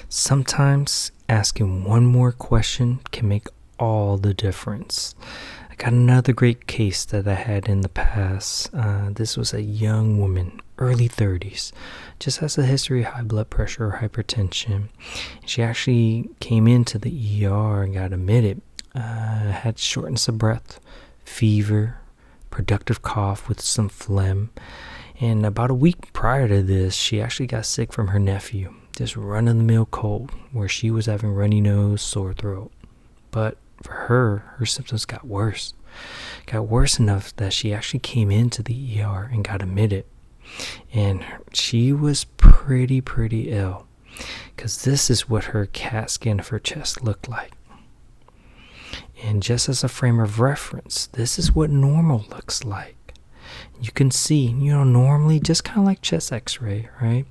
Sometimes asking one more question can make all the difference. I got another great case that I had in the past. This was a young woman, early 30s, just has a history of high blood pressure or hypertension. She actually came into the ER and got admitted. Had shortness of breath, fever, productive cough with some phlegm. And about a week prior to this, she actually got sick from her nephew. Just run-of-the-mill cold, where she was having runny nose, sore throat. But for her symptoms got worse. Got worse enough that she actually came into the ER and got admitted. And she was pretty ill, because this is what her CAT scan of her chest looked like. And just as a frame of reference, this is what normal looks like. You can see, normally just kind of like chest x-ray, right?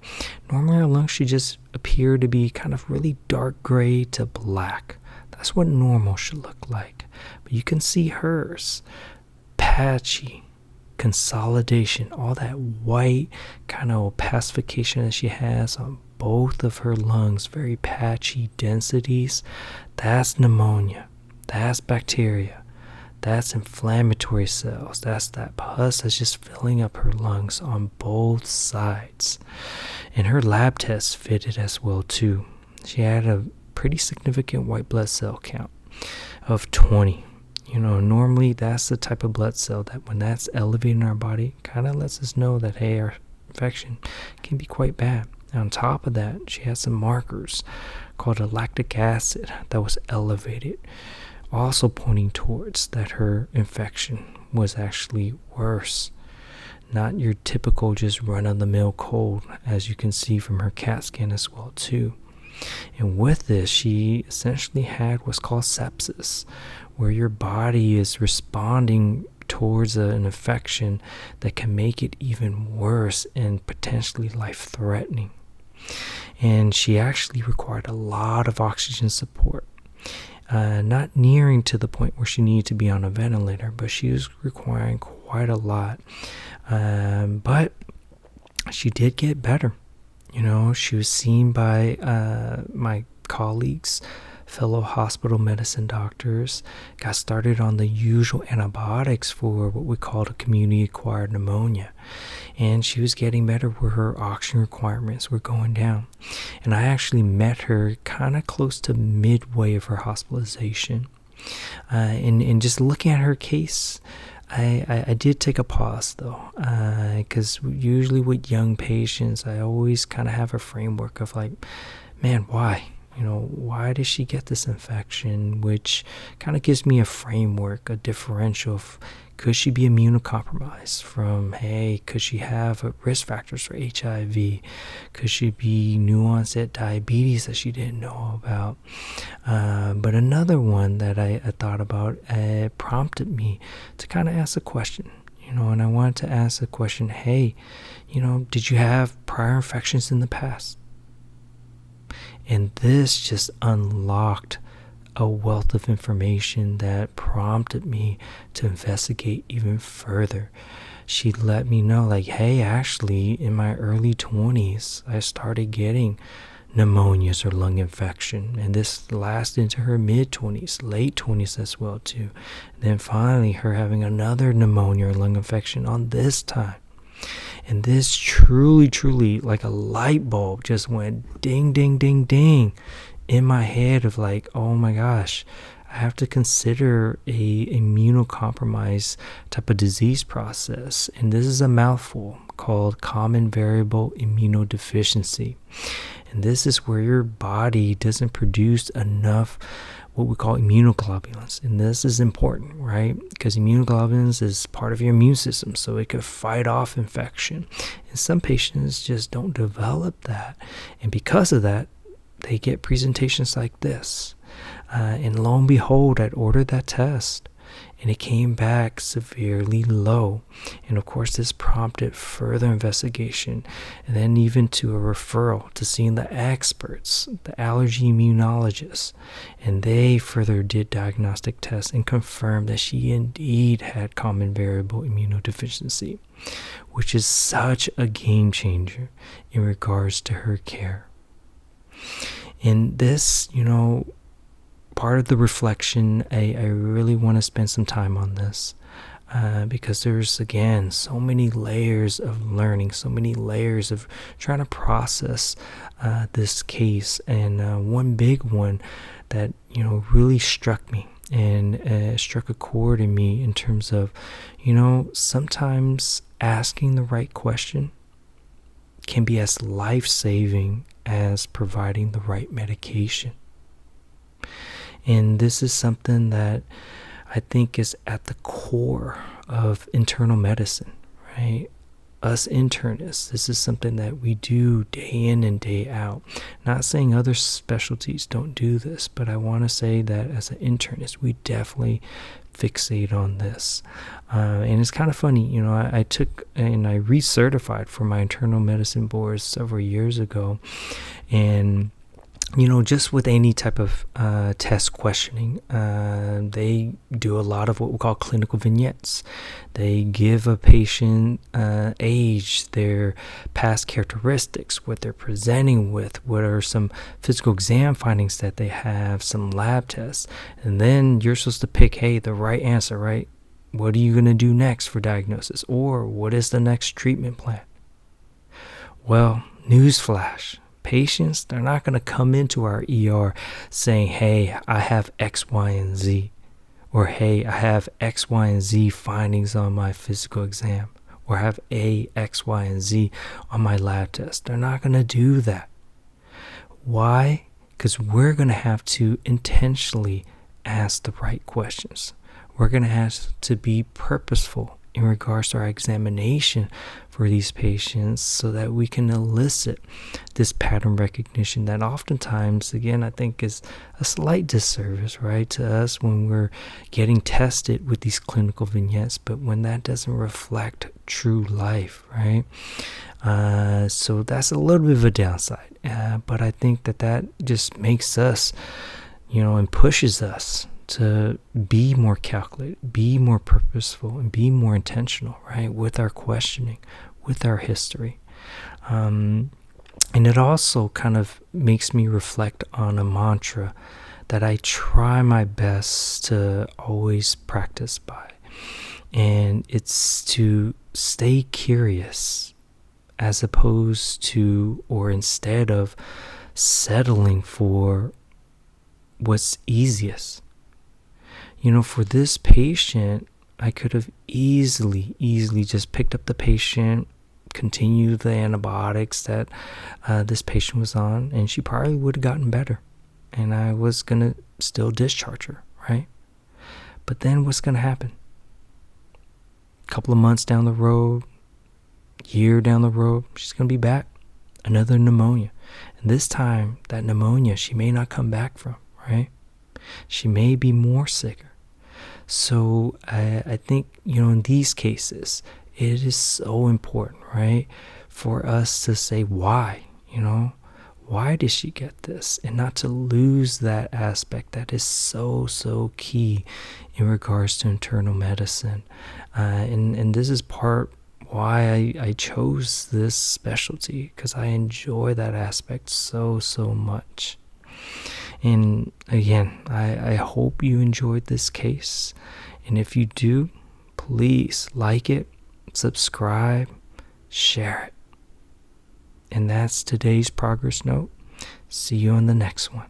Normally our lungs should just appear to be kind of really dark gray to black. That's what normal should look like. But you can see hers, patchy, consolidation, all that white kind of opacification that she has on both of her lungs, very patchy densities. That's pneumonia. That's bacteria. That's inflammatory cells. That's that pus that's just filling up her lungs on both sides. And her lab tests fitted as well too. She had a pretty significant white blood cell count of 20. Normally that's the type of blood cell that when that's elevated in our body, kind of lets us know that, hey, our infection can be quite bad. And on top of that, she had some markers called a lactic acid that was elevated, also pointing towards that her infection was actually worse. Not your typical just run-of-the-mill cold, as you can see from her CAT scan as well too. And with this, she essentially had what's called sepsis, where your body is responding towards an infection that can make it even worse and potentially life-threatening. And she actually required a lot of oxygen support. Not nearing to the point where she needed to be on a ventilator, but she was requiring quite a lot. But she did get better. She was seen by my colleagues, fellow hospital medicine doctors, got started on the usual antibiotics for what we called a community-acquired pneumonia. And she was getting better where her oxygen requirements were going down. And I actually met her kind of close to midway of her hospitalization. And just looking at her case, I did take a pause though, because usually with young patients, I always kind of have a framework of like, man, why? Why did she get this infection? Which kind of gives me a framework, a differential of, could she be immunocompromised from, hey, could she have risk factors for HIV? Could she be new onset diabetes that she didn't know about? But another one that I thought about prompted me to kind of ask a question, and I wanted to ask the question, hey, did you have prior infections in the past? And this just unlocked a wealth of information that prompted me to investigate even further. She let me know, like, hey, actually, in my early 20s, I started getting pneumonias or lung infection. And this lasted into her mid-20s, late 20s as well, too. And then finally, her having another pneumonia or lung infection on this time. And this truly, like a light bulb just went ding, ding, ding, ding in my head of like, oh my gosh, I have to consider a immunocompromised type of disease process. And this is a mouthful called common variable immunodeficiency. And this is where your body doesn't produce enough what we call immunoglobulins. And this is important, right? Because immunoglobulins is part of your immune system, so it could fight off infection. And some patients just don't develop that. And because of that, they get presentations like this. And lo and behold, I'd ordered that test, and it came back severely low. And of course, this prompted further investigation, and then even to a referral to seeing the experts, the allergy immunologists. And they further did diagnostic tests and confirmed that she indeed had common variable immunodeficiency, which is such a game changer in regards to her care. And this, part of the reflection, I really want to spend some time on this. Because there's, again, so many layers of learning, so many layers of trying to process this case. And one big one that, really struck me and struck a chord in me in terms of, sometimes asking the right question can be as life-saving as providing the right medication. And this is something that I think is at the core of internal medicine, right? Us internists, this is something that we do day in and day out. Not saying other specialties don't do this, but I want to say that as an internist, we definitely fixate on this. And it's kind of funny, I took and I recertified for my internal medicine boards several years ago. And just with any type of test questioning, they do a lot of what we call clinical vignettes. They give a patient age, their past characteristics, what they're presenting with, what are some physical exam findings that they have, some lab tests. And then you're supposed to pick, hey, the right answer, right? What are you going to do next for diagnosis? Or what is the next treatment plan? Well, newsflash. Patients, they're not going to come into our ER saying, hey, I have X, Y, and Z. Or, hey, I have X, Y, and Z findings on my physical exam. Or I have A, X, Y, and Z on my lab test. They're not going to do that. Why? Because we're going to have to intentionally ask the right questions. We're going to have to be purposeful in regards to our examination for these patients so that we can elicit this pattern recognition that oftentimes, again, I think is a slight disservice, right, to us when we're getting tested with these clinical vignettes, but when that doesn't reflect true life, right? So that's a little bit of a downside, but I think that just makes us, and pushes us to be more calculated, be more purposeful, and be more intentional, right, with our questioning, with our history. And it also kind of makes me reflect on a mantra that I try my best to always practice by. And it's to stay curious as opposed to, or instead of, settling for what's easiest. For this patient, I could have easily just picked up the patient, continued the antibiotics that this patient was on, and she probably would have gotten better. And I was going to still discharge her, right? But then what's going to happen? A couple of months down the road, year down the road, she's going to be back. Another pneumonia. And this time, that pneumonia, she may not come back from, right? She may be more sicker. So I think, in these cases, it is so important, right, for us to say why, why did she get this? And not to lose that aspect that is so, so key in regards to internal medicine. And this is part why I chose this specialty, because I enjoy that aspect so, so much. And again, I hope you enjoyed this case. And if you do, please like it, subscribe, share it. And that's today's progress note. See you on the next one.